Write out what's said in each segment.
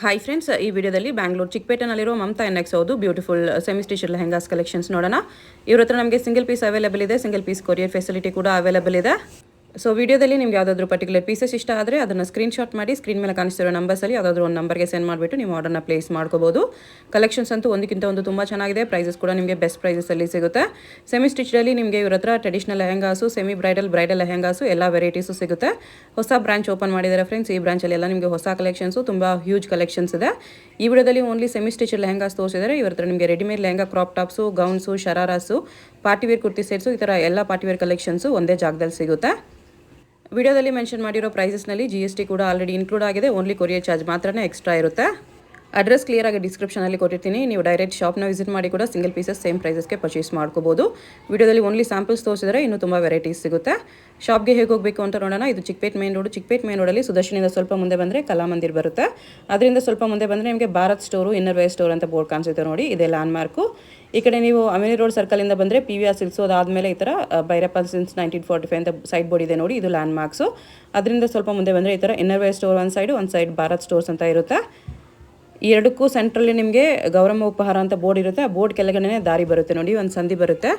Hi friends, ಈ ವಿಡಿಯೋದಲ್ಲಿ Bangalore ಚಿಕ್ಕಪೇಟೆನಲ್ಲಿರೋ Mamata NX ಹೌದು beautiful semi stitch lehengas collections ನೋಡೋಣ. ಇವ್ರ ಹತ್ರ ನಮಗೆ ಸಿಂಗಲ್ ಪೀಸ್ ಅವೈಲೇಬಲ್ ಇದೆ, ಸಿಂಗಲ್ ಪೀಸ್ ಕೊರಿಯರ್ ಫೆಸಿಲಿಟಿ ಕೂಡ ಅವೈಲೇಬಲ್ ಇದೆ. ಸೊ ವಿಡಿಯೋದಲ್ಲಿ ನಿಮ್ಗೆ ಯಾವುದಾದ್ರೂ ಪರ್ಟಿಕ್ಯುಲರ್ ಪೀಸಸ್ ಇಷ್ಟ ಆದರೆ ಅದನ್ನು ಸ್ಕ್ರೀನ್ಶಾಟ್ ಮಾಡಿ ಸ್ಕ್ರೀನ್ ಮೇಲೆ ಕಾಣಿಸ್ತಿರೋ ನಂಬರ್ಸಲ್ಲಿ ಯಾವುದಾದ್ರೂ ಒಂದು ನಂಬರ್ಗೆ ಸೆಂಡ್ ಮಾಡಿಬಿಟ್ಟು ನೀವು ಆರ್ಡರ್ನ ಪ್ಲೇಸ್ ಮಾಡ್ಕೋಬೋದು. ಕಲೆಕ್ಷನ್ಸ್ ಅಂತೂ ಒಂದಕ್ಕಿಂತ ಒಂದು ತುಂಬ ಚೆನ್ನಾಗಿದೆ. ಪ್ರೈಸಸ್ ಕೂಡ ನಿಮಗೆ ಬೆಸ್ಟ್ ಪ್ರೈಸಸಲ್ಲಿ ಸಿಗುತ್ತೆ. ಸೆಮಿ ಸ್ಟಿಚ್ಡಲ್ಲಿ ನಿಮಗೆ ಇವ್ರ ಹತ್ರ traditional lehengas, semi bridal lehengas ಎಲ್ಲ ವೆರೈಟೀಸು ಸಿಗುತ್ತೆ. ಹೊಸ ಬ್ರಾಂಚ್ ಓಪನ್ ಮಾಡಿದ್ದಾರೆ ಫ್ರೆಂಡ್ಸ್. ಈ ಬ್ರಾಂಚಲ್ಲಿ ಎಲ್ಲ ನಿಮಗೆ ಹೊಸ ಕಲೆಕ್ಷನ್ಸು, ತುಂಬ ಹ್ಯೂಜ್ ಕಲೆಕ್ಷನ್ಸ್ ಇದೆ. ಈ ವಿಡಿಯೋದಲ್ಲಿ ಓನ್ಲಿ ಸೆಮಿ ಸ್ಟಿಚ್ ಲೆಹಂಗಾಸ್ ತೋರಿಸಿದ್ದಾರೆ. ಇವ್ರ ಹತ್ರ ನಿಮಗೆ readymade lehenga, crop tops, gowns, shararas, partywear kurti sets, ಈ ಥರ ಎಲ್ಲ ಪಾರ್ಟಿವೇರ್ ಕಲೆಕ್ಷನ್ಸು ಒಂದೇ ಜಾಗದಲ್ಲಿ ಸಿಗುತ್ತೆ. ವಿಡಿಯೋದಲ್ಲಿ ಮೆನ್ಷನ್ ಮಾಡಿರೋ ಪ್ರೈಸಸ್ನಲ್ಲಿ GST ಕೂಡ ಆಲ್ರೆಡಿ ಇನ್ಕ್ಲೂಡ್ ಆಗಿದೆ. ಓನ್ಲಿ ಕೊರಿಯರ್ ಚಾರ್ಜ್ ಮಾತ್ರನೇ ಎಕ್ಸ್ಟ್ರಾ ಇರುತ್ತೆ. ಅಡ್ರೆಸ್ ಕ್ಲಿಯರಾಗಿ ಡಿಸ್ಕ್ರಿಪ್ಷನಲ್ಲಿ ಕೊಟ್ಟಿರ್ತೀನಿ. ನೀವು ಡೈರೆಕ್ಟ್ ಶಾಪ್ನ ವಿಸಿಟ್ ಮಾಡಿ ಕೂಡ ಸಿಂಗಲ್ ಪೀಸಸ್ ಸೇಮ್ ಪ್ರೈಸಸ್ಗೆ ಪರ್ಚೇಸ್ ಮಾಡ್ಕೋಬೋದು. ವಿಡಿಯೋದಲ್ಲಿ ಓನ್ಲಿ ಸ್ಯಾಂಪಲ್ಸ್ ತೋರಿಸಿದರೆ ಇನ್ನೂ ತುಂಬ ವೆರೈಟೀಸ್ ಸಿಗುತ್ತೆ. ಶಾಪ್ಗೆ ಹೇಗೆ ಹೋಗಬೇಕು ಅಂತ ನೋಡೋಣ. ಇದು Chickpet main road. Chickpet main ರೋಡಲ್ಲಿ ಸುದರ್ಶನಿಂದ ಸ್ವಲ್ಪ ಮುಂದೆ ಬಂದರೆ ಕಲಾಮಂದಿರ್ ಬರುತ್ತೆ. ಅದರಿಂದ ಸ್ವಲ್ಪ ಮುಂದೆ ಬಂದರೆ ನಿಮಗೆ Bharat store, inner wear store ಅಂತ ಬೋರ್ಡ್ ಕಾಣಿಸುತ್ತೆ ನೋಡಿ, ಇದೇ ಲ್ಯಾಂಡ್ ಮಾರ್ಕು. ಈ ಕಡೆ ನೀವು ಅಮಿನಿ ರೋಡ್ ಸರ್ಕಲಿಂದ ಬಂದರೆ PVR ಸಿಲ್ಕ್ಸು, ಅದಾದಮೇಲೆ ಈ ಥರ ಭೈರಪ್ಪ ಸಿನ್ಸ್ 1945 ಅಂತ ಸೈಡ್ ಬೋರ್ಡ್ ಇದೆ ನೋಡಿ, ಇದು ಲ್ಯಾಂಡ್ ಮಾರ್ಕ್ಸು. ಅದರಿಂದ ಸ್ವಲ್ಪ ಮುಂದೆ ಬಂದರೆ ಈ ಥರ ಇನ್ನರ್ ವೇರ್ ಸ್ಟೋರ್ ಒಂದು ಸೈಡ್ ಭಾರತ್ ಸ್ಟೋರ್ಸ್ ಅಂತ ಇರುತ್ತೆ. ಈ ಎರಡಕ್ಕೂ ಸೆಂಟ್ರಲ್ಲಿ ನಿಮಗೆ ಗೌರಮ್ಮ ಉಪಹಾರ ಅಂತ ಬೋರ್ಡ್ ಇರುತ್ತೆ. ಆ ಬೋರ್ಡ್ ಕೆಳಗಡೆ ದಾರಿ ಬರುತ್ತೆ ನೋಡಿ, ಒಂದು ಸಂಧಿ ಬರುತ್ತೆ.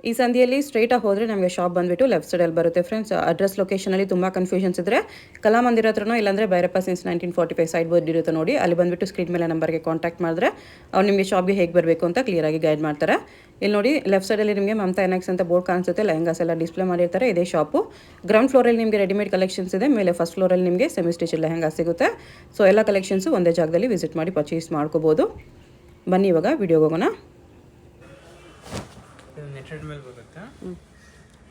ಈ ಸಂಧಿಯಲ್ಲಿ ಸ್ಟ್ರೈಟಾಗಿ ಹೋದರೆ ನಮಗೆ ಶಾಪ್ ಬಂದುಬಿಟ್ಟು ಲೆಫ್ಟ್ ಸೈಡಲ್ಲಿ ಬರುತ್ತೆ ಫ್ರೆಂಡ್ಸ್. ಅಡ್ರೆಸ್ ಲೊಕೇಶನಲ್ಲಿ ತುಂಬ ಕನ್ಫ್ಯೂಷನ್ಸ್ ಇದ್ದರೆ ಕಲಾಮಂದಿರ ಹತ್ರನೋ ಇಲ್ಲಾಂದರೆ ಭೈರಪ್ಪ ಸಿನ್ಸ್ 1945 ಸೈಡ್ ಬೋರ್ಡ್ ಇರುತ್ತೆ ನೋಡಿ, ಅಲ್ಲಿ ಬಂದುಬಿಟ್ಟು ಸ್ಕ್ರೀನ್ ಮೇಲೆ ನಂಬರ್ಗೆ ಕಾಂಟ್ಯಾಕ್ಟ್ ಮಾಡಿದ್ರೆ ಅವ್ರು ನಿಮಗೆ ಶಾಪ್ಗೆ ಹೇಗೆ ಬರಬೇಕು ಅಂತ ಕ್ಲಿಯರಾಗಿ ಗೈಡ್ ಮಾಡ್ತಾರೆ. ಇಲ್ಲಿ ನೋಡಿ ಲೆಫ್ಟ್ ಸೈಡಲ್ಲಿ ನಿಮಗೆ ಮಮತಾ ಎನ್ಎಕ್ಸ್ ಅಂತ ಬೋರ್ಡ್ ಕಾಣಿಸುತ್ತೆ. ಲೆಹಂಗಾಸ್ ಎಲ್ಲ ಡಿಸ್ಪ್ಲೇ ಮಾಡಿರ್ತಾರೆ. ಇದೇ ಶಾಪು. ಗ್ರೌಂಡ್ ಫ್ಲೋರಲ್ಲಿ ನಿಮಗೆ ರೆಡಿಮೇಡ್ ಕಲೆಕ್ಷನ್ಸ್ ಇದೆ. ಮೇಲೆ ಫಸ್ಟ್ ಫ್ಲೋರಲ್ಲಿ ನಿಮಗೆ ಸೆಮಿ ಸ್ಟಿಚ್ ಲೆಹಂಗಾ ಸಿಗುತ್ತೆ. ಸೊ ಎಲ್ಲ ಕಲೆಕ್ಷನ್ಸು ಒಂದೇ ಜಾಗದಲ್ಲಿ ವಿಸಿಟ್ ಮಾಡಿ ಪರ್ಚೇಸ್ ಮಾಡ್ಕೋಬೋದು. ಬನ್ನಿ ಇವಾಗ ವಿಡಿಯೋಗೆ ಹೋಗೋಣ. ನೆಟೆಡ್ ಮೇಲೆ ಬರುತ್ತೆ.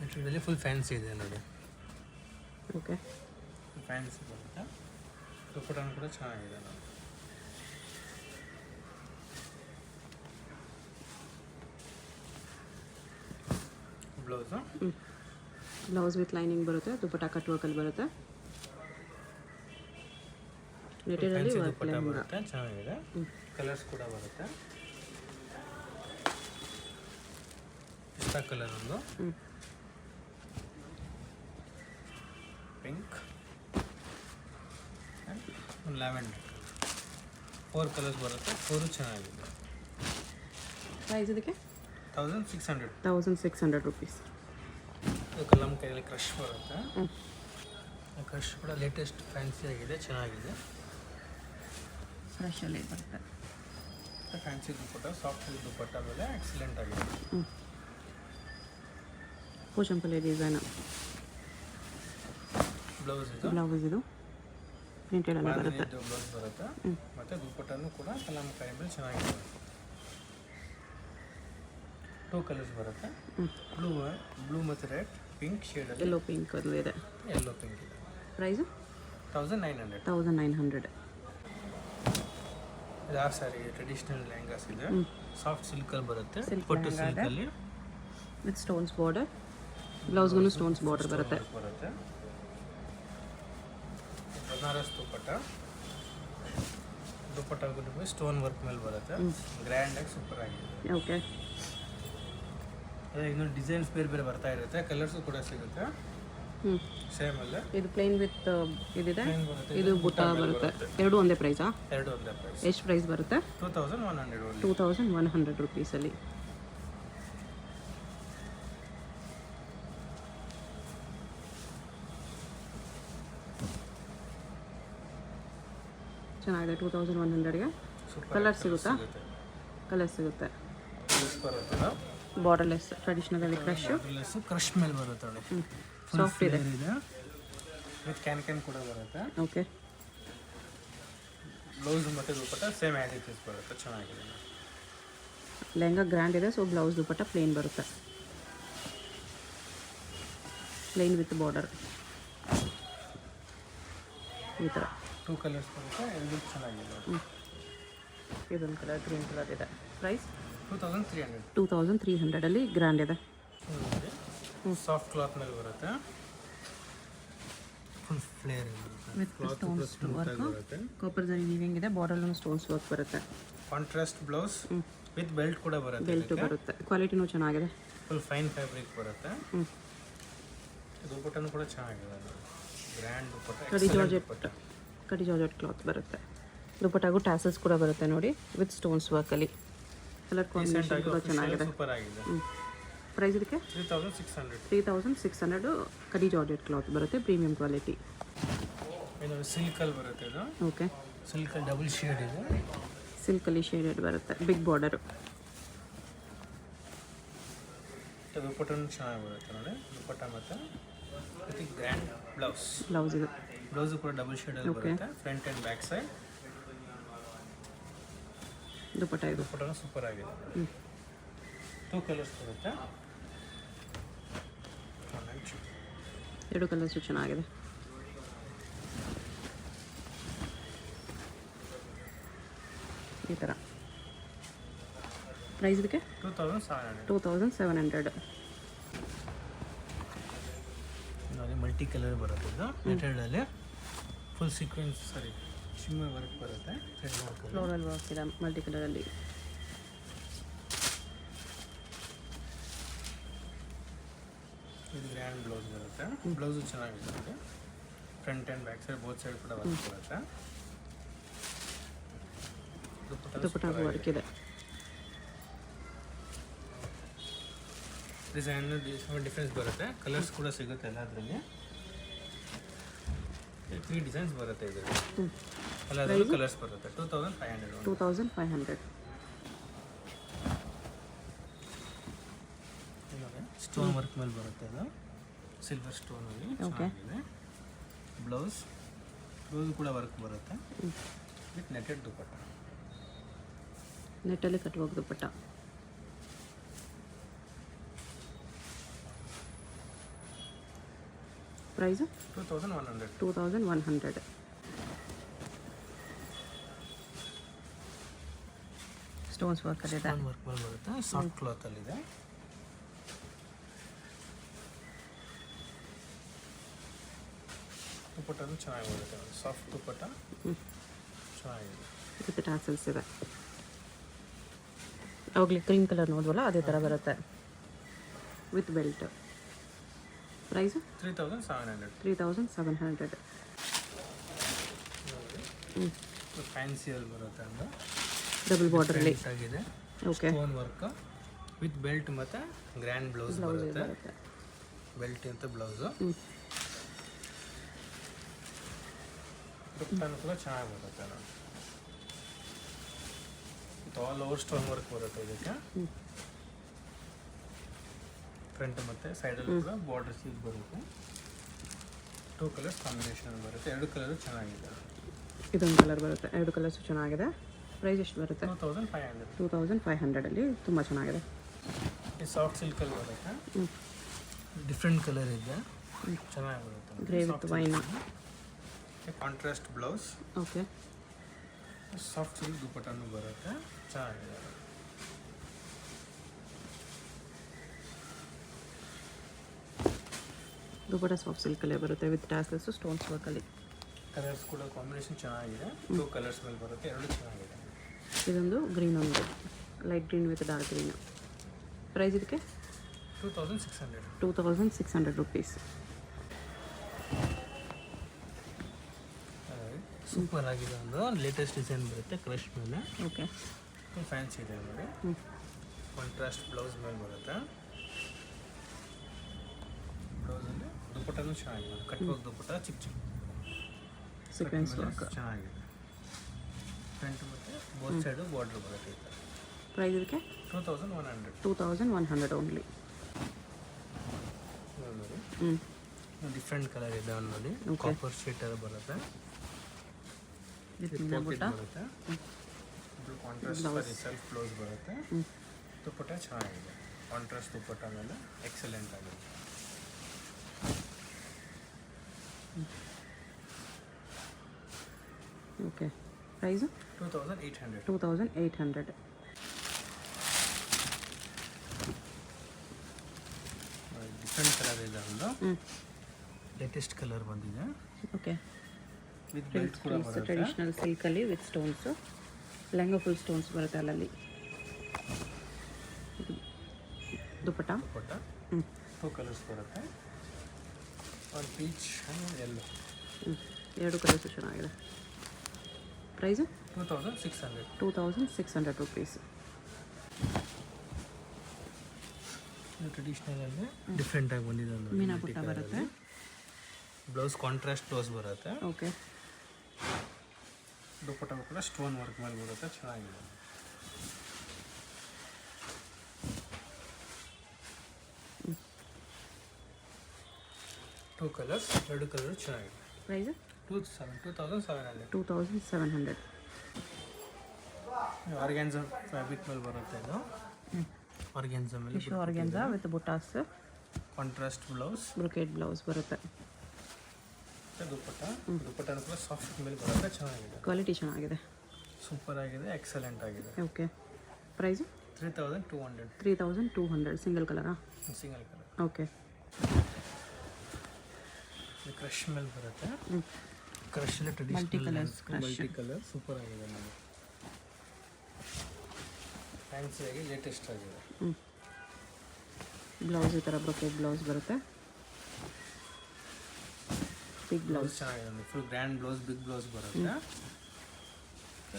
ನೆಟೆಡಲ್ಲಿ ಫುಲ್ ಫ್ಯಾನ್ಸಿ ಇದೆ ನೋಡಿ. ಓಕೆ, ಫ್ಯಾನ್ಸಿ ಬರುತ್ತೆ. ದುಪ್ಪಟ್ಟನು ಕೂಡ ಚೆನ್ನಾಗಿದೆ ನೋಡಿ. ಬ್ಲೌಸು ಬ್ಲೌಸ್ ವಿತ್ ಲೈನಿಂಗ್ ಬರುತ್ತೆ. ದುಪ್ಪಟ್ಟ ಕಟ್ ವರ್ಕಲ್ಲಿ ಬರುತ್ತೆ. ನೆಟೆಡಲ್ಲಿ ವರ್ಕ್ ಬರುತ್ತೆ, ಚೆನ್ನಾಗಿದೆ. ಕಲರ್ಸ್ ಕೂಡ ಬರುತ್ತೆ. ಇಷ್ಟ ಕಲರ್ ಒಂದು ಪಿಂಕ್, ಲ್ಯಾವೆಂಡರ್, 4 ಕಲರ್ಸ್ ಬರುತ್ತೆ. 4 ಚೆನ್ನಾಗಿದೆ. ಪ್ರೈಸ್ ಇದಕ್ಕೆ 1600 rupees. ಇದು ಕಲಮ್ ಕೈಯಲ್ಲಿ ಕ್ರಶ್ ಬರುತ್ತೆ. ಕ್ರಶ್ ಕೂಡ ಲೇಟೆಸ್ಟ್ ಫ್ಯಾನ್ಸಿ ಆಗಿದೆ, ಚೆನ್ನಾಗಿದೆ. ಫ್ರೆಶಲ್ಲಿ ಬರುತ್ತೆ. ಫ್ಯಾನ್ಸಿ ದುಪ್ಪಟ್ಟ, ಸಾಫ್ಟ್ ದುಪ್ಪಟ್ಟ ಮೇಲೆ ಎಕ್ಸಲೆಂಟ್ ಆಗಿದೆ. ಪೋಚಂಪಲ್ಲಿ ಡಿಸೈನ್ ಬ್ಲೌಸ್ ಇದು ಪ್ರಿಂಟೆಡ್ ಎಲ್ಲ ಬರುತ್ತೆ. ಬ್ಲೌಸ್ ಬರುತ್ತೆ. ಮತ್ತು ದುಪ್ಪಟ್ಟನು ಕೂಡ ಕಲಮ್ ಕೈ ಮೇಲೆ ಚೆನ್ನಾಗಿದೆ. 2 ಕಲರ್ಸ್ ಬರುತ್ತೆ. ಬ್ಲೂ ಮತ್ತು ರೆಡ್, ಪಿಂಕ್ ಶೇಡಲ್ಲಿ, ಯೆಲ್ಲೋ ಪಿಂಕ್ ಅದು ಇದೆ. ಯೆಲ್ಲೋ ಪಿಂಕ್ ಇದೆ. ಪ್ರೈಸು 1900. ಇದು ಆ ಸಾರಿ ಟ್ರೆಡಿಷನಲ್ ಲೆಹಂಗಾಸ್ ಇದೆ. ಸಾಫ್ಟ್ ಸಿಲ್ಕಲ್ಲಿ ಬರುತ್ತೆ. ಪಟ್ಟು ಸಿಲ್ಕಲ್ಲಿ ವಿತ್ ಸ್ಟೋನ್ಸ್ ಬಾರ್ಡರ್. ಬ್ಲೌಸ್ಗೂ ಸ್ಟೋನ್ಸ್ ಬಾರ್ಡರ್ ಬರುತ್ತೆ. ಬನಾರಸ್ ದುಪ್ಪಟ್ಟ ನಿಮಗೆ ಸ್ಟೋನ್ ವರ್ಕ್ ಮೇಲೆ ಬರುತ್ತೆ. ಗ್ರ್ಯಾಂಡಾಗಿ ಸೂಪರ್ ಆಗಿದೆ. ಓಕೆ, ಇನ್ನೊಂದು ಡಿಸೈನ್ಸ್ ಬೇರೆ ಬರ್ತಾ ಇರುತ್ತೆ. ಕಲರ್ಸು ಕೂಡ ಸಿಗುತ್ತೆ ಸೇಮ್ ಅಲ್ಲೇ. ಇದು ಪ್ಲೇನ್ ವಿತ್ ಇದಿದೆ. ಇದು ಬುಟ್ಟ ಬರುತ್ತೆ. ಎರಡು ಒಂದೇ ಪ್ರೈಸಾ? ಎರಡು ಒಂದೇ ಪ್ರೈಸ್. ಎಷ್ಟು ಪ್ರೈಸ್ ಬರುತ್ತೆ? 2100 ರೂಪೀಸಲ್ಲಿ. ಚೆನ್ನಾಗಿದೆ. 2100ಗೆ ಕಲರ್ ಸಿಗುತ್ತಾ? ಕಲರ್ ಸಿಗುತ್ತೆ. ಬಾರ್ಡರ್ಲೆಸ್ ಟ್ರೆಡಿಷನಲ್ ಕ್ರಶ್ ಮೇಲೆ ಬರುತ್ತೆ ನೋಡಿ. ಸಾಫ್ಟ್ ಇದೆ. ವಿತ್ ಕ್ಯಾನ್ ಕೂಡ ಬರುತ್ತೆ. ಓಕೆ, ಬ್ಲೌಸ್ ಮತ್ತು ದುಪ್ಪಟ್ಟ ಸೇಮ್ ಆ್ಯಸ್ ಇಟ್ ಇಸ್ ಬರುತ್ತೆ. ಚೆನ್ನಾಗಿದೆ. ಲೆಹಂಗಾ ಗ್ರ್ಯಾಂಡ್ ಇದೆ. ಸೊ ಬ್ಲೌಸ್ ದುಪ್ಪಟ್ಟ ಪ್ಲೇನ್ ಬರುತ್ತೆ. ಪ್ಲೇನ್ ವಿತ್ ಬಾರ್ಡರ್ ಈ ಥರ 2 ಕಲರ್ಸ್ ಬರುತ್ತೆ. ಇದು ಚೆನ್ನಾಗಿದೆ. ಇದೊಂದು ಕಲರ್ ಗ್ರೀನ್ ಕಲರ್ ಇದೆ. ಪ್ರೈಸ್ 2300 ಅಲ್ಲಿ ಗ್ರ್ಯಾಂಡ್ ಇದೆ. ಸಾಫ್ಟ್ ಕ್ಲಾತ್ ಮೇಲೆ ಬರುತ್ತೆ. Full flare with stones work, copper ಜರಿ ವೀವಿಂಗ್ ಇದೆ. ಬಾರ್ಡರ್ಲ್ಲೂ ಸ್ಟೋನ್ಸ್ ವರ್ಕ್ ಬರುತ್ತೆ. ಕಾಂಟ್ರಾಸ್ಟ್ ಬ್ಲೌಸ್ ವಿತ್ ಬೆಲ್ಟ್ ಕೂಡ ಬರುತ್ತೆ. ಬೆಲ್ಟ್ ಬರುತ್ತೆ. ಕ್ವಾಲಿಟಿನೂ ಚೆನ್ನಾಗಿದೆ. ಫುಲ್ ಫೈನ್ ಫ್ಯಾಬ್ರಿಕ್ ಬರುತ್ತೆ. ದುಪ್ಪಟ್ಟನು ಕೂಡ ಚೆನ್ನಾಗಿದೆ. ಗ್ರ್ಯಾಂಡ್ ದುಪ್ಪಟ್ಟ, ಜಾರ್ಜೆಟ್ ಕಡಿ ಜಾರ್ಜೆಟ್ ಕ್ಲಾತ್ ಬರುತ್ತೆ. ದುಪಟ್ಟಾಗೂ ಟ್ಯಾಸಲ್ಸ್ ಕೂಡ ಬರುತ್ತೆ ನೋಡಿ, ವಿತ್ ಸ್ಟೋನ್ಸ್ ವರ್ಕಲ್ಲಿ. ಕಲರ್ ಕಾಂಬಿನೇಷನ್ ಕೂಡ ಚೆನ್ನಾಗಿದೆ. ಸೂಪರ್ ಆಗಿದೆ. ಪ್ರೈಸ್ ಇದಕ್ಕೆ 3600. 3600 ಕಡಿ ಜಾರ್ಜೆಟ್ ಕ್ಲಾತ್ ಬರುತ್ತೆ, ಪ್ರೀಮಿಯಂ ಕ್ವಾಲಿಟಿ. ಇದು ಸಿಲ್ಕಲ್ಲಿ ಬರುತ್ತೆ. ಇದು ಓಕೆ, ಸಿಲ್ಕಲ್ಲಿ ಡಬಲ್ ಶೇಡ್ ಇದೆ. ಸಿಲ್ಕಲ್ಲಿ ಶೇಡೆಡ್ ಬರುತ್ತೆ, ಬಿಗ್ ಬಾರ್ಡರು. ದುಪಟ್ಟನು ಚೆನ್ನಾಗಿ ಬರುತ್ತೆ ನೋಡಿ. ದುಪಟ್ಟ ಮತ್ತು ವಿತ್ ಗ್ರ್ಯಾಂಡ್ ಬ್ಲೌಸ್. ಬ್ಲೌಸ್ ಇದು. ಬ್ಲೌಸು ಕೂಡ ಡಬಲ್ ಶೇಡಲ್ಲಿ ಬರುತ್ತೆ, front and back side. Dupatta ಇದು. ದುಪಟ್ಟನು ಸೂಪರ್ ಆಗಿದೆ. 2 ಕಲರ್ಸ್ ಬರುತ್ತೆ. 2 ಕಲರ್ಸು ಚೆನ್ನಾಗಿದೆ. ಈ ಥರ ಪ್ರೈಸ್ ಇದಕ್ಕೆ 2700. ನೋಡಿ ಮಲ್ಟಿ ಕಲರ್ ಬರುತ್ತೆ. ಇದು ನೆಟೆಡಲ್ಲಿ ಫುಲ್ ಸೀಕ್ವೆನ್ಸ್ ಶಿಮ್ಮರ್ ವರ್ಕ್ ಬರುತ್ತೆ. ಫ್ಲೋರಲ್ ವರ್ಕ್ ಇದೆ ಮಲ್ಟಿ ಕಲರಲ್ಲಿ. ಇದು ಗ್ರ್ಯಾಂಡ್ ಬ್ಲೌಸ್ ಬರುತ್ತೆ. ಬ್ಲೌಸು ಚೆನ್ನಾಗಿರುತ್ತೆ. Front and back side both side ಕೂಡ ವರ್ಕ್ ಬರುತ್ತೆ. ದುಪಟ್ಟಾಗೂ ವರ್ಕ್ ಇದೆ. ಡಿಸೈನ್ ಡಿಫ್ರೆನ್ಸ್ ಬರುತ್ತೆ. ಕಲರ್ಸ್ ಕೂಡ ಸಿಗುತ್ತೆ ಎಲ್ಲದರಲ್ಲಿ. 3 ಡಿಸೈನ್ಸ್ ಬರುತ್ತೆ ಇದರಲ್ಲಿ. ಎಲ್ಲದರಲ್ಲೂ ಕಲರ್ಸ್ ಬರುತ್ತೆ. 2500. ಸ್ಟೋನ್ ವರ್ಕ್ ಮೇಲೆ ಬರುತ್ತೆ. ಅದು ಸಿಲ್ವರ್ ಸ್ಟೋನಲ್ಲಿ ಚೆನ್ನಾಗಿದೆ. ಬ್ಲೌಸ್ ಕೂಡ ವರ್ಕ್ ಬರುತ್ತೆ ವಿತ್ ನೆಟೆಡ್ ದುಪಟ್ಟ. ನೆಟ್ಟಲ್ಲಿ ಕಟ್ಟುವಾಗ ದುಪಟ್ಟ. ಪ್ರೈಸು 2100. ಸ್ಟೋನ್ಸ್ ವರ್ಕ್ ಇದೆ. ವರ್ಕ್ ಮೇಲೆ ಬರುತ್ತೆ. ಸಾಫ್ಟ್ ಕ್ಲಾತಲ್ಲಿದೆ. ದುಪಟ್ಟನು ಚೆನ್ನಾಗಿ ಬರುತ್ತೆ. ಸಾಫ್ಟ್ ದುಪಟ್ಟ ಚೆನ್ನಾಗಿದೆ. ವಿತ್ ಟ್ಯಾಸಲ್ಸ್ ಇದೆ. ಅವಾಗಲೇ ಕ್ರೀಮ್ ಕಲರ್ ನೋಡ್ವಲ್ಲ ಅದೇ ಥರ ಬರುತ್ತೆ ವಿತ್ ಬೆಲ್ಟ್. ಪ್ರೈಸು 3700. ಫ್ಯಾನ್ಸಿಯಲ್ಲಿ ಬರುತ್ತೆ ಅಂದ್ರೆ ಡಬಲ್ ಬಾರ್ಡರಲ್ಲಿ ಆಗಿದೆ. Okay, stone work with belt ಮತ್ತು ಗ್ರ್ಯಾಂಡ್ ಬ್ಲೌಸ್ ಬರುತ್ತೆ. ಬೆಲ್ಟ್ ಅಂತ ಬ್ಲೌಸು. ದುಪಟ್ಟನು ಕೂಡ ಚೆನ್ನಾಗಿ ಬರುತ್ತೆ ನೋಡಿ. ಆಲ್ ಓವರ್ ಸ್ಟೋನ್ ವರ್ಕ್ ಬರುತ್ತೆ ಇದಕ್ಕೆ. ಫ್ರಂಟ್ ಮತ್ತು ಸೈಡಲ್ಲಿ ಕೂಡ ಬಾರ್ಡರ್ ಸೀಲ್ ಬರುತ್ತೆ. 2 ಕಲರ್ಸ್ ಕಾಂಬಿನೇಷನ್ ಬರುತ್ತೆ. 2 ಕಲರು ಚೆನ್ನಾಗಿದೆ. ಇದೊಂದು ಕಲರ್ ಬರುತ್ತೆ. 2 ಕಲರ್ಸು ಚೆನ್ನಾಗಿದೆ. ಪ್ರೈಸ್ ಎಷ್ಟು ಬರುತ್ತೆ? 2500 ತುಂಬ ಚೆನ್ನಾಗಿದೆ. ಈ ಸಾಫ್ಟ್ ಸಿಲ್ಕಲ್ಲಿ ಬರುತ್ತೆ. ಡಿಫ್ರೆಂಟ್ ಕಲರ್ ಇದೆ, ಚೆನ್ನಾಗಿ ಬರುತ್ತೆ. Grey with wine. Contrast blouse. Okay, soft silk ದುಪಟ್ಟನು ಬರುತ್ತೆ, ಚೆನ್ನಾಗಿದೆ. ದುಪಟ್ಟ ಸಾಫ್ಟ್ ಸಿಲ್ಕಲ್ಲೇ ಬರುತ್ತೆ ವಿತ್ ಟ್ಯಾಸಲ್ಸು ಸ್ಟೋನ್ಸ್ ವರ್ಕಲ್ಲಿ. ಕಲರ್ಸ್ ಕೂಡ ಕಾಂಬಿನೇಷನ್ ಚೆನ್ನಾಗಿದೆ. 2 ಕಲರ್ಸ್ ಮೇಲೆ ಬರುತ್ತೆ. 2 ಚೆನ್ನಾಗಿದೆ. ಇದೊಂದು ಗ್ರೀನ್, ಒಂದು light green with dark green. Price ಇದಕ್ಕೆ 2600 ರುಪೀಸ್. ಸೂಪರ್ ಆಗಿದೆ. ಒಂದು ಲೇಟೆಸ್ಟ್ ಡಿಸೈನ್ ಬರುತ್ತೆ ಕ್ರಶ್ ಮೇಲೆ. ಓಕೆ, ಫ್ಯಾನ್ಸಿ ಇದೆ ನೋಡಿ. ಕಾಂಟ್ರಾಸ್ಟ್ ಬ್ಲೌಸ್ ಮೇಲೆ ಬರುತ್ತೆ. ಬ್ಲೌಸಲ್ಲಿ ದುಪಟ್ಟನು ಚೆನ್ನಾಗಿದೆ. ಕಟ್ಟುವಾಗ ದುಪಟ್ಟ ಚಿಕ್ಕ ಚಿಕ್ಕ ಸೀಕ್ವೆನ್ಸ್ ವರ್ಕ್ ಚೆನ್ನಾಗಿದೆ. ಫ್ರಂಟ್ ಮತ್ತು ಬೋತ್ ಸೈಡು ಬಾರ್ಡರ್ ಬರುತ್ತೆ ಈ ಥರ. ಪ್ರೈಸ್ ಇದಕ್ಕೆ 2100 ಓನ್ಲಿ. ನೋಡಿ ಡಿಫ್ರೆಂಟ್ ಕಲರ್ ಇದೆ ನೋಡಿ. ಕಾಪರ್ ಶೇಡ್ ಥರ ಬರುತ್ತೆ. ಬರುತ್ತೆ. ಕಾಂಟ್ರಾಸ್ಟ್ ಸೆಲ್ಫ್ ಬ್ಲೌಸ್ ಬರುತ್ತೆ. ದುಪಟ್ಟ ಚೆನ್ನಾಗಿದೆ. ಕಾಂಟ್ರಾಸ್ಟ್ ದುಪಟ್ಟ ಮೇಲೆ ಎಕ್ಸಲೆಂಟ್ ಆಗಿದೆ. Okay, price 2800. ಡಿಫ್ರೆಂಟ್ ಕಲರ್ ಇದೆ. ಒಂದು ಲೇಟೆಸ್ಟ್ ಕಲರ್ ಬಂದಿದೆ. ಓಕೆ, ವಿತ್ ಬೆಲ್ಟ್ ಕೂಡ ಬರುತ್ತೆ. ಟ್ರೆಡಿಷನಲ್ ಸಿಲ್ಕಲ್ಲಿ with stones. Lehenga full stones ಬರುತ್ತೆ ಅಲ್ಲಲ್ಲಿ. ದುಪಟ್ಟ 2 ಕಲರ್ಸ್ ಬರುತ್ತೆ. ಒಂದು ಪೀಚ್ ಆ್ಯಂಡ್ ಯೆಲ್ಲೋ. ಎರಡು ಕಲರ್ಸು ಚೆನ್ನಾಗಿದೆ. ಪ್ರೈಸು 2600. 2600 ರುಪೀಸ್. ಟ್ರೆಡಿಷ್ನಲಲ್ಲಿ ಡಿಫ್ರೆಂಟಾಗಿ ಬಂದಿದೆ ಒಂದು ಮೀನಾ ಪುಟ್ಟ ಬರುತ್ತೆ. ಬ್ಲೌಸ್ ಕಾಂಟ್ರಾಸ್ಟ್ ಬ್ಲೌಸ್ ಬರುತ್ತೆ. ಓಕೆ. ದುಪ್ಪಟ್ಟ ಕೂಡ ಸ್ಟೋನ್ ವರ್ಕ್ ಮೇಲೆ ಬರುತ್ತೆ, ಚೆನ್ನಾಗಿದೆ. ಟೂ ಕಲರ್ಸ್, ಎರಡು ಕಲರ್ ಚೆನ್ನಾಗಿದೆ. ಪ್ರೈಸು 2700. 2700. ಆರ್ಗ್ಯಾನ್ಸಾ ಫ್ಯಾಬ್ರಿಕ್ ಮೇಲೆ ಬರುತ್ತೆ ಇದು. ಆರ್ಗ್ಯಾನ್ಸಾ ಮೇಲೆ tissue organza with butas. Contrast blouse, brocade blouse ಬರುತ್ತೆ. ದುಪ್ಪಟ್ಟ ಕೂಡ ಸಾಫ್ಟ್ ಮೇಲೆ ಬರುತ್ತೆ, ಚೆನ್ನಾಗಿದೆ. ಕ್ವಾಲಿಟಿ ಚೆನ್ನಾಗಿದೆ, ಸೂಪರ್ ಆಗಿದೆ, ಎಕ್ಸಲೆಂಟ್ ಆಗಿದೆ. ಓಕೆ. ಪ್ರೈಸು 3200. 3200. ಸಿಂಗಲ್ ಕಲರಾ? Single colour. ಓಕೆ. ಕ್ರಶ್ ಮೇಲೆ ಬರುತ್ತೆ. ಕ್ರಶಲ್ಲಿ ಟ್ರೆಡಿಷನಲ್ ಮಲ್ಟಿ ಕಲರ್ ಸೂಪರ್ ಆಗಿದೆ. ನಮಗೆ ಫ್ಯಾನ್ಸಿಯಾಗಿ ಲೇಟೆಸ್ಟ್ ಆಗಿದೆ. ಬ್ಲೌಸ್ ಈ ಥರ ಬ್ರೊಕೇಡ್ ಬ್ಲೌಸ್ ಬರುತ್ತೆ. ಬಿಗ್ ಬ್ಲೌಸ್ ಚೆನ್ನಾಗಿದೆ, full grand blouse, big blouse ಬರುತ್ತೆ.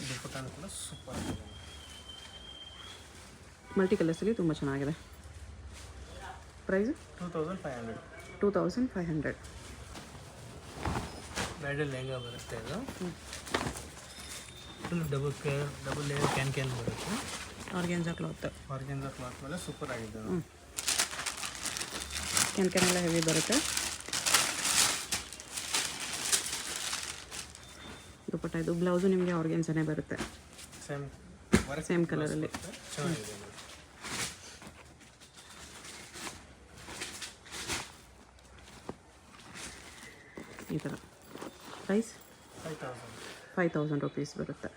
ದುಪ್ಪಟ್ಟ ಕೂಡ ಸೂಪರ್ ಆಗಿದೆ. ಮಲ್ಟಿ ಕಲರ್ಸಲ್ಲಿ ತುಂಬ ಚೆನ್ನಾಗಿದೆ. ಪ್ರೈಸು 2500. 2500. ಬ್ರೈಡಲ್ ಲೆಹಂಗಾ ಬರುತ್ತೆ ಇದು. ಫುಲ್ ಡಬಲ್ ಲೇಯರ್ ಕ್ಯಾನ್ ಬರುತ್ತೆ. Organza cloth. ಆರ್ಗ್ಯಾನ್ಸಾ ಕ್ಲಾತ್ ಮೇಲೆ ಸೂಪರ್ ಆಗಿದೆ. ಕ್ಯಾನ್ ಎಲ್ಲ ಹೆವಿ ಬರುತ್ತೆ. ದುಪ್ಪಟ್ಟ ಇದು. ಬ್ಲೌಸು ನಿಮಗೆ ಆರ್ಗ್ಯಾನ್ಸಾನೇ ಬರುತ್ತೆ, ಸೇಮ್ ಕಲರಲ್ಲಿ. ಚೆನ್ನಾಗಿದೆ. ಈ ಥರ. ಪ್ರೈಸ್ 5000 ರುಪೀಸ್ ಬರುತ್ತೆ.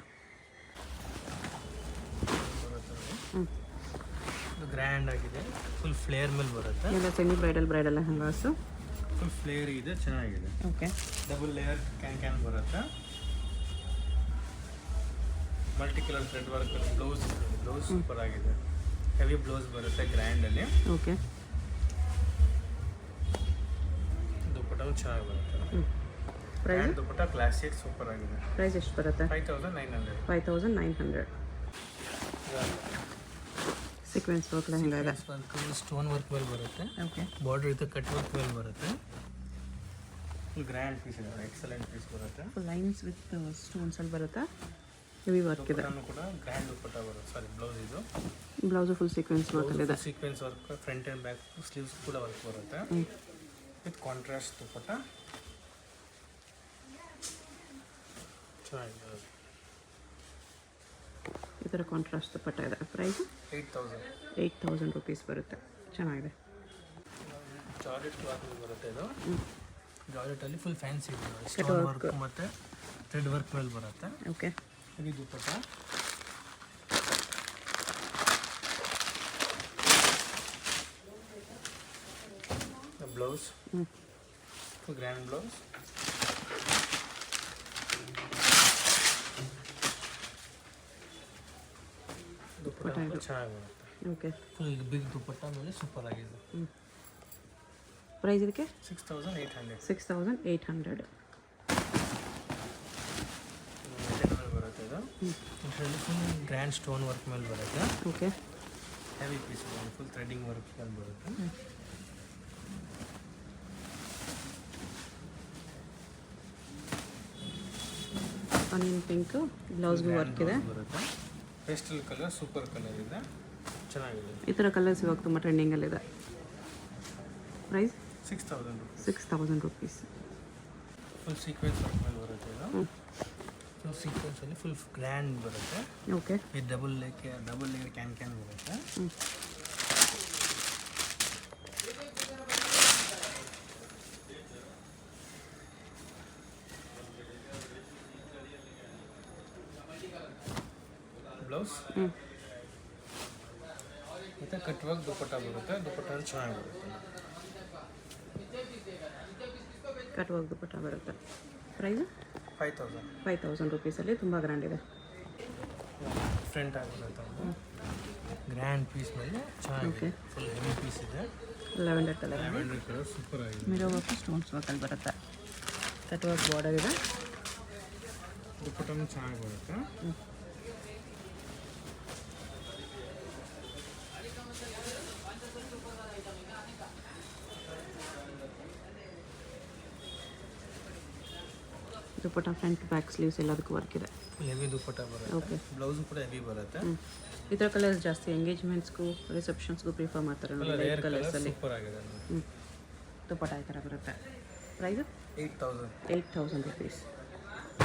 ಗ್ರ್ಯಾಂಡ್ ಆಗಿದೆ, ಫುಲ್ ಫ್ಲೇರ್ ಮೇಲೆ ಬರುತ್ತೆ. ಎಲ್ಲ semi bridal lehengas. Full flare ಇದೆ, ಚೆನ್ನಾಗಿದೆ. ಓಕೆ. ಡಬಲ್ ಲೇಯರ್ ಕ್ಯಾನ್ ಬರುತ್ತೆ. Multi colour thread work blouse super ಆಗಿದೆ. ಹೆವಿ ಬ್ಲೌಸ್ ಬರುತ್ತೆ ಗ್ರ್ಯಾಂಡಲ್ಲಿ. ಓಕೆ. ದುಪ್ಪಟ್ಟವು ಚೆನ್ನಾಗಿ ಬರುತ್ತೆ. ಪ್ರೈಸ್? ದುಪ್ಪಟ್ಟ ಕ್ಲಾಸಿಕ್ ಸೂಪರ್ ಆಗಿದೆ. ಪ್ರೈಸ್ ಎಷ್ಟು ಬರುತ್ತೆ? 5900. 5900. ಸೀಕ್ವೆನ್ಸ್ ವರ್ಕ್ ಲೆಹಂಗಾ ಇದೆ. ಸ್ಟೋನ್ ವರ್ಕ್ ಮೇಲೆ ಬರುತ್ತೆ. ಓಕೆ. ಬಾರ್ಡರ್ ಇದೆ, ಕಟ್ ವರ್ಕ್ ಮೇಲೆ ಬರುತ್ತೆ. ಫುಲ್ ಗ್ರ್ಯಾಂಡ್ ಪೀಸ್ ಇದೆ, ಎಕ್ಸಲೆಂಟ್ ಪೀಸ್ ಬರುತ್ತೆ. ಫುಲ್ ಲೈನ್ಸ್ ವಿತ್ ಸ್ಟೋನ್ಸಲ್ಲಿ ಬರುತ್ತೆ. ಹೆವಿ ವರ್ಕ್ ಇದೆ. ಕೂಡ ಗ್ರ್ಯಾಂಡ್ ದುಪ್ಪಟ್ಟ ಬರುತ್ತೆ. ಸಾರಿ, ಬ್ಲೌಸ್ ಇದು. ಬ್ಲೌಸು ಫುಲ್ ಸೀಕ್ವೆನ್ಸ್ ವರ್ಕಲ್ಲಿದೆ. Sequins work, front and back sleeves ಕೂಡ ವರ್ಕ್ ಬರುತ್ತೆ. ವಿತ್ ಕಾಂಟ್ರಾಸ್ಟ್ ದುಪ್ಪಟ್ಟ ಚೆನ್ನಾಗಿದೆ. ಈ ಥರ ಕಾಂಟ್ರಾಸ್ಟ್ ದುಪ್ಪಟ್ಟ ಇದೆ. ಪ್ರೈಸ್ 8000 ರುಪೀಸ್ ಬರುತ್ತೆ. ಚೆನ್ನಾಗಿದೆ. ಜಾರ್ಜೆಟ್ ಕ್ಲಾತ್ ಬರುತ್ತೆ ಇದು. ಜಾರ್ಜೆಟಲ್ಲಿ ಫುಲ್ ಫ್ಯಾನ್ಸಿ ಇದೆ. ಸ್ಟೋನ್ ವರ್ಕ್ ಮತ್ತು ಥ್ರೆಡ್ ವರ್ಕ್ ಮೇಲೆ ಬರುತ್ತೆ. ಓಕೆ. ಇದು dupatta. Blouse full grand blouse. Dupatta ಚೆನ್ನಾಗಿ ಬರುತ್ತೆ. ಓಕೆ. ಫುಲ್ ಬಿಗ್ ದುಪ್ಪಟ್ಟ ಮೇಲೆ ಸೂಪರ್ ಆಗಿದೆ. ಪ್ರೈಸ್ ಇದಕ್ಕೆ 6800. 6800. ಬರುತ್ತೆ ಇದು. ಇದರಲ್ಲಿ ಫುಲ್ ಗ್ರ್ಯಾಂಡ್ ಸ್ಟೋನ್ ವರ್ಕ್ ಮೇಲೆ ಬರುತ್ತೆ. Okay. Heavy piece full threading work ಮೇಲೆ ಬರುತ್ತೆ. ಆನಿಯನ್ ಪಿಂಕ್ ಬ್ಲೌಸ್ಗೂ ವರ್ಕ್ ಇದೆ. ಬರುತ್ತೆ. ಪೇಸ್ಟಲ್ ಕಲರ್ ಸೂಪರ್ ಕಲರ್ ಇದೆ, ಚೆನ್ನಾಗಿದೆ. ಈ ಥರ ಕಲರ್ಸ್ ಇವಾಗ ತುಂಬ ಟ್ರೆಂಡಿಂಗಲ್ಲಿದೆ. Price 6000 rupees. Full sequins work ಮೇಲೆ ಬರುತ್ತೆ ಇದು. ಫುಲ್ ಸೀಕ್ವೆನ್ಸಲ್ಲಿ ಫುಲ್ ಗ್ರ್ಯಾಂಡ್ ಬರುತ್ತೆ. ಓಕೆ. ಇದು ಡಬಲ್ ಲೇಯರ್ ಕ್ಯಾನ್ ಬರುತ್ತೆ. ಬ್ಲೌಸ್ ಮತ್ತು ಕಟ್ ವರ್ಕ್ ದುಪ್ಪಟ್ಟ ಬರುತ್ತೆ. ದುಪ್ಪಟ್ಟ ಚೆನ್ನಾಗಿ ಬರುತ್ತೆ. ಕಟ್ ವರ್ಕ್ ದುಪ್ಪಟ್ಟ ಬರುತ್ತೆ. ಪ್ರೈಸ್ 5000 ರುಪೀಸಲ್ಲಿ ತುಂಬ ಗ್ರ್ಯಾಂಡ್ ಇದೆ. ಫ್ರಂಟ್ ಆಗಿರುತ್ತೆ. ಗ್ರ್ಯಾಂಡ್ ಪೀಸ್ ಮೇಲೆ ಚೆನ್ನಾಗಿದೆ. ಫುಲ್ ಹೆವಿ ಪೀಸ್ ಇದೆ. ಲ್ಯಾವೆಂಡರ್ ಕಲರ್ ಕಲರ್ ಸೂಪರ್ ಆಗಿದೆ. ಮಿರೋ ವರ್ಕ್ ಸ್ಟೋನ್ಸ್ ವರ್ಕಲ್ಲಿ ಬರುತ್ತೆ. ಕಟ್ ವರ್ಕ್ ಬಾರ್ಡರ್ ಇದೆ. ದುಪ್ಪಟ್ಟನೂ ಚೆನ್ನಾಗಿ ಬರುತ್ತೆ. ದುಪ್ಪಟ್ಟ ಫ್ರಂಟ್ ಬ್ಯಾಕ್ ಸ್ಲೀವ್ಸ್ ಎಲ್ಲದಕ್ಕೂ ವರ್ಕ್ ಇದೆ. ಹೆವಿ ದುಪ್ಪಟ್ಟ ಬರುತ್ತೆ. ಓಕೆ. ಬ್ಲೌಸು ಕೂಡ ಹೆವಿ ಬರುತ್ತೆ. ಈ ಥರ ಕಲರ್ಸ್ ಜಾಸ್ತಿ ಎಂಗೇಜ್ಮೆಂಟ್ಸ್ಗೂ ರಿಸೆಪ್ಷನ್ಸ್ಗೂ ಪ್ರಿಫರ್ ಮಾಡ್ತಾರೆ ನೋಡಿ, ಲೈಟ್ ಕಲರ್ಸಲ್ಲಿ. ಸೂಪರ್ ಆಗಿದೆ. ದುಪ್ಪಟ್ಟ ಈ ಥರ ಬರುತ್ತೆ. Price 8,000 rupees.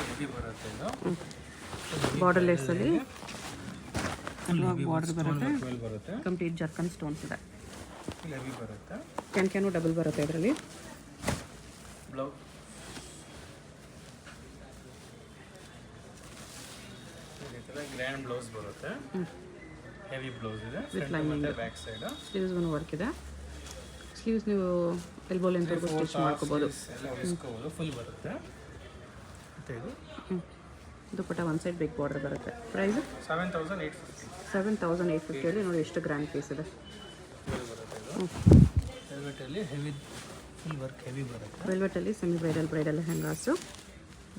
ಹೆವಿ ಬರುತ್ತೆ ಇದು. ಬಾರ್ಡರ್ ಲೆಸ್ಸಲ್ಲಿ ಬಾರ್ಡರ್ ಬರುತ್ತೆ. ಬರುತ್ತೆ. ಕಂಪ್ಲೀಟ್ ಜರ್ಕನ್ ಸ್ಟೋನ್ಸ್ ಇದೆ. ಹೆವಿ ಬರುತ್ತೆ. ಕ್ಯಾನು ಡಬಲ್ ಬರುತ್ತೆ ಇದರಲ್ಲಿ. ಬ್ಲೌಸ್ ಗ್ರ್ಯಾಂಡ್ ಬ್ಲೌಸ್ ಬರುತ್ತೆ. ಹೆವಿ ಬ್ಲೌಸ್ ಇದೆ. ಬ್ಯಾಕ್ ಸೈಡ್ ಸ್ಲೀವ್ಸ್ಗೂ ವರ್ಕ್ ಇದೆ. ಸ್ಲೀವ್ಸ್ ನೀವು ಎಲ್ಬೋ ಲೆಂತ್ವರೆಗೂ ಸ್ಟಿಚ್ ಮಾಡ್ಕೋಬೋದು. ಫುಲ್ ಬರುತ್ತೆ. ಮತ್ತೆ ಇದು ದುಪ್ಪಟ್ಟ ಒಂದು ಸೈಡ್ ಬಿಗ್ ಬಾರ್ಡರ್ ಬರುತ್ತೆ. ಪ್ರೈಸ್ 7,850 ನೋಡಿ ಎಷ್ಟು ಗ್ರ್ಯಾಂಡ್ ಪೀಸ್ ಇದೆ. ವೆಲ್ವೆಟಲ್ಲಿ ಹೆವಿ ಫುಲ್ ವರ್ಕ್ ಹೆವಿ ಬರುತ್ತೆ. ವೆಲ್ವೆಟಲ್ಲಿ ಸೆಮಿ ಬ್ರೈಡಲ್ ಲೆಹಂಗಾಸು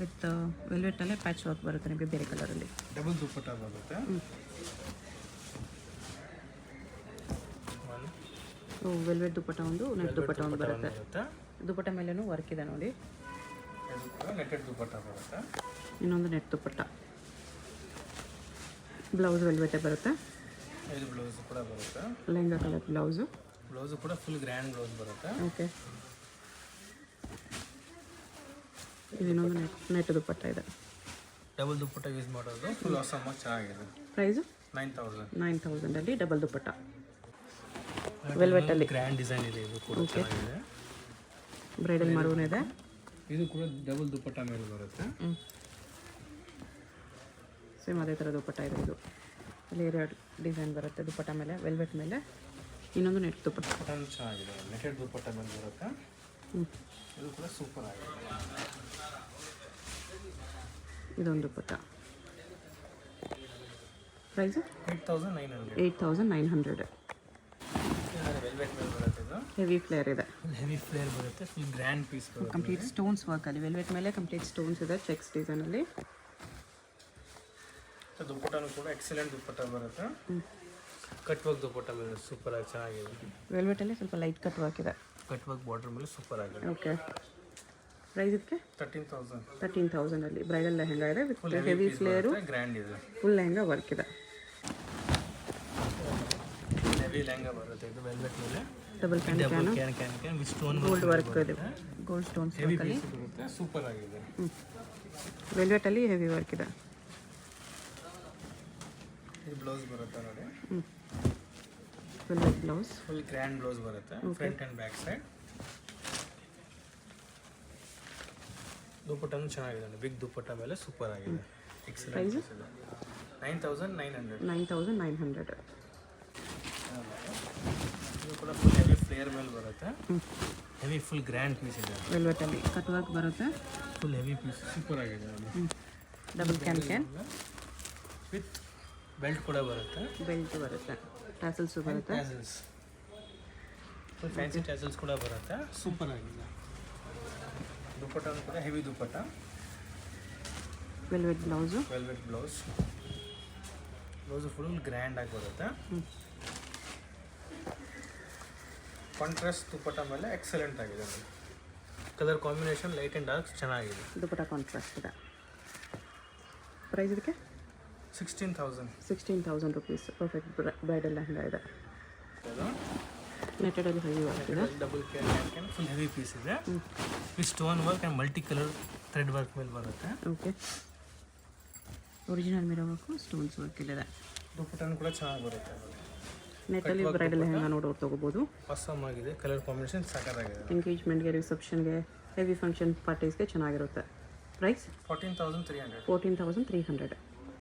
ವಿತ್ ವೆಲ್ವೆಟಲ್ಲೇ ಪ್ಯಾಚ್ ವರ್ಕ್ ಬರುತ್ತೆ ನಿಮಗೆ ಬೇರೆ ಕಲರಲ್ಲಿ. ಡಬಲ್ ದುಪ್ಪಟ್ಟ ಬರುತ್ತೆ. ವೆಲ್ವೆಟ್ ದುಪ್ಪಟ್ಟ ಒಂದು, ನೆಟ್ ದುಪ್ಪಟ್ಟ ಒಂದು ಬರುತ್ತೆ. ದುಪ್ಪಟ್ಟ ಮೇಲೇನೂ ವರ್ಕ್ ಇದೆ ನೋಡಿ. ನೆಟ್ಟೆಡ್ ದುಪ್ಪಟ್ಟ ಬರುತ್ತೆ. ಇನ್ನೊಂದು ನೆಟ್ ದುಪ್ಪಟ್ಟ. ಬ್ಲೌಸ್ ವೆಲ್ವೆಟೇ ಬರುತ್ತೆ. ಇದು ಬ್ಲೌಸ್ ಕೂಡ ಬರುತ್ತೆ. Lehenga colour blouse. ಬ್ಲೌಸು ಕೂಡ ಫುಲ್ ಗ್ರ್ಯಾಂಡ್ ಬ್ಲೌಸ್ ಬರುತ್ತೆ. ಓಕೆ. ಇನ್ನೊಂದು ನೆಟ್ ದುಪ್ಪಟ್ಟ ಇದೆ. ಡಬಲ್ ದುಪ್ಪಟ್ಟ ಯೂಸ್ ಮಾಡೋದು ಫುಲ್ ಆಸಮ್ ಚೆನ್ನಾಗಿದೆ. ಪ್ರೈಸು 9,000 ಡಬಲ್ ದುಪ್ಪಟ್ಟ. ವೆಲ್ವೆಟಲ್ಲಿ ಗ್ರ್ಯಾಂಡ್ ಡಿಸೈನ್ ಇದೆ. ಇದು ಕೂಡ ಚೆನ್ನಾಗಿದೆ. ಬ್ರೈಡಲ್ ಮರೂನ್ ಇದೆ. ಇದು ಕೂಡ ಡಬಲ್ ದುಪ್ಪಟ್ಟ ಮೇಲೆ ಬರುತ್ತೆ. ಸೇಮ್ ಅದೇ ಥರ ದುಪ್ಪಟ್ಟ ಇದೆ. ಇದು ಇಲ್ಲಿ ಎರಡು ಡಿಸೈನ್ ಬರುತ್ತೆ ದುಪ್ಪಟ್ಟ ಮೇಲೆ, ವೆಲ್ವೆಟ್ ಮೇಲೆ. ಇನ್ನೊಂದು ನೆಟ್ ದುಪ್ಪಟ್ಟ ಚೆನ್ನಾಗಿದೆ. ನೆಟೆಡ್ ದುಪ್ಪಟ್ಟ ಮೇಲೆ ಬರುತ್ತೆ. ಇದು ಕೂಡ ಸೂಪರ್ ಆಗಿದೆ. ಇದೊಂದು ದುಪ್ಪಟ್ಟ. ಪ್ರೈಸು 8,900. ವೆಲ್ವೆಟ್ ಮೇಲೆ ಬರುತ್ತೆ. ಇದು ಹೆವಿ ಫ್ಲೇರ್ ಇದೆ. ಹೆವಿ ಫ್ಲೇರ್ ಬರುತ್ತೆ. ಫುಲ್ ಗ್ರ್ಯಾಂಡ್ ಪೀಸ್ ಬರುತ್ತೆ. ಕಂಪ್ಲೀಟ್ ಸ್ಟೋನ್ಸ್ ವರ್ಕಲ್ಲಿ ವೆಲ್ವೆಟ್ ಮೇಲೆ ಕಂಪ್ಲೀಟ್ ಸ್ಟೋನ್ಸ್ ಇದೆ ಚೆಕ್ಸ್ ಡಿಸೈನಲ್ಲಿ. ದುಪ್ಪಟ್ಟನೂ ಕೂಡ ಎಕ್ಸಲೆಂಟ್ ದುಪ್ಪಟ್ಟ ಬರುತ್ತೆ. ಕಟ್ ವರ್ಕ್ ದುಪ್ಪಟ್ಟ ಮೇಲೆ ಸೂಪರ್ ಆಗಿ ಚೆನ್ನಾಗಿದೆ. ವೆಲ್ವೆಟಲ್ಲಿ ಸ್ವಲ್ಪ ಲೈಟ್ ಕಟ್ ವರ್ಕ್ ಇದೆ. ಕಟ್ ವರ್ಕ್ ಬಾರ್ಡರ್ ಮೇಲೆ ಸೂಪರ್ ಆಗಿದೆ. ಓಕೆ. ಪ್ರೈಸ್ ಇದಕ್ಕೆ 13,000 ಬ್ರೈಡಲ್ ಲೆಹಂಗಾ ಇದೆ ವಿತ್ ಹೆವಿ ಫ್ಲೇರು. ಗ್ರ್ಯಾಂಡ್ ಇದೆ. ಫುಲ್ ಲೆಹಂಗಾ ವರ್ಕ್ ಇದೆ. ಹೆವಿ ಲೆಹಂಗಾ ಬರುತ್ತೆ. ಇದು ವೆಲ್ವೆಟ್ ಮೇಲೆ double can with stone gold work ಇದೆ. ಗೋಲ್ಡ್ ಸ್ಟೋನ್ಸ್ ಹೆವಿ ವರ್ಕಲ್ಲಿ ಪೀಸ್ ಬರುತ್ತೆ. ಸೂಪರ್ ಆಗಿದೆ. ವೆಲ್ವೆಟಲ್ಲಿ ಹೆವಿ ವರ್ಕ್ ಇದೆ. ಇದು ಬ್ಲೌಸ್ ಬರುತ್ತೆ ನೋಡಿ. Velvet blouse. Full grand blouse ಬರುತ್ತೆ. Front and back side. ದುಪ್ಪಟ್ಟನೂ ಚೆನ್ನಾಗಿದೆ. ಬಿಗ್ ದುಪ್ಪಟ್ಟ ಮೇಲೆ ಸೂಪರ್ ಆಗಿದೆ. ಎಕ್ಸಲೆಂಟ್. 9,900. ಇದು ಕೂಡ ಫುಲ್ ಹೆವಿ ಫ್ಲೇರ್ ಮೇಲೆ ಬರುತ್ತೆ. ಹೆವಿ ಫುಲ್ ಗ್ರ್ಯಾಂಡ್ ಪೀಸ್ ಇದೆ. ವೆಲ್ವೆಟಲ್ಲಿ ಕಟ್ ವರ್ಕ್ ಬರುತ್ತೆ. ಫುಲ್ ಹೆವಿ ಪೀಸ್ ಸೂಪರ್ ಆಗಿದೆ. ಡಬಲ್ ಕ್ಯಾನ್ ವಿತ್ ಬೆಲ್ಟ್ ಕೂಡ ಬರುತ್ತೆ. ಬೆಲ್ಟ್ ಬರುತ್ತೆ. ಟ್ಯಾಸಲ್ಸು ಬರುತ್ತೆ. ಟ್ಯಾಸಲ್ಸ್ ಫುಲ್ ಫ್ಯಾನ್ಸಿ ಟ್ಯಾಸಲ್ಸ್ ಕೂಡ ಬರುತ್ತೆ. ಸೂಪರ್ ಆಗಿದೆ. ದುಪ್ಪಟ್ಟನೂ ಕೂಡ heavy dupatta. Velvet blouse. Blouse full grand ಆಗಿ ಬರುತ್ತೆ. ಕಾಂಟ್ರಾಸ್ಟ್ ದುಪ್ಪಟ್ಟ ಮೇಲೆ ಎಕ್ಸಲೆಂಟ್ ಆಗಿದೆ. Colour combination light and dark ಚೆನ್ನಾಗಿದೆ. ದುಪ್ಪಟ್ಟ ಕಾಂಟ್ರಾಸ್ಟ್ ಇದೆ. ಪ್ರೈಸ್ ಇದಕ್ಕೆ 16,000 rupees. ಪರ್ಫೆಕ್ಟ್ ಬ್ರೈಡಲ್ ಲೆಹಂಗಾ ಇದೆ. ನೆಟ್ಟೆಡಲ್ಲಿ ಹೆವಿ ವರ್ಕ್ ಇದೆ. Double can full heavy piece ಇದೆ. With stone work and multi colour thread work ಮೇಲೆ ಬರುತ್ತೆ. Okay. Original mirror work stones work ಇದೆ. ದುಪ್ಪಟ್ಟನೂ ಕೂಡ ಚೆನ್ನಾಗಿ ಬರುತ್ತೆ. ನೆಟ್ಟಲ್ಲಿ ಬ್ರೈಡಲ್ ಲೆಹಂಗಾ ನೋಡೋರು ತೊಗೋಬೋದು. ಆಸಮ್ ಆಗಿದೆ. ಕಲರ್ ಕಾಂಬಿನೇಷನ್ ಸಖತ್ತಾಗಿದೆ. ಎಂಗೇಜ್ಮೆಂಟ್ಗೆ, ರಿಸೆಪ್ಷನ್ಗೆ, ಹೆವಿ ಫಂಕ್ಷನ್ ಪಾರ್ಟೀಸ್ಗೆ ಚೆನ್ನಾಗಿರುತ್ತೆ. ಪ್ರೈಸ್ 14,300. 14,300.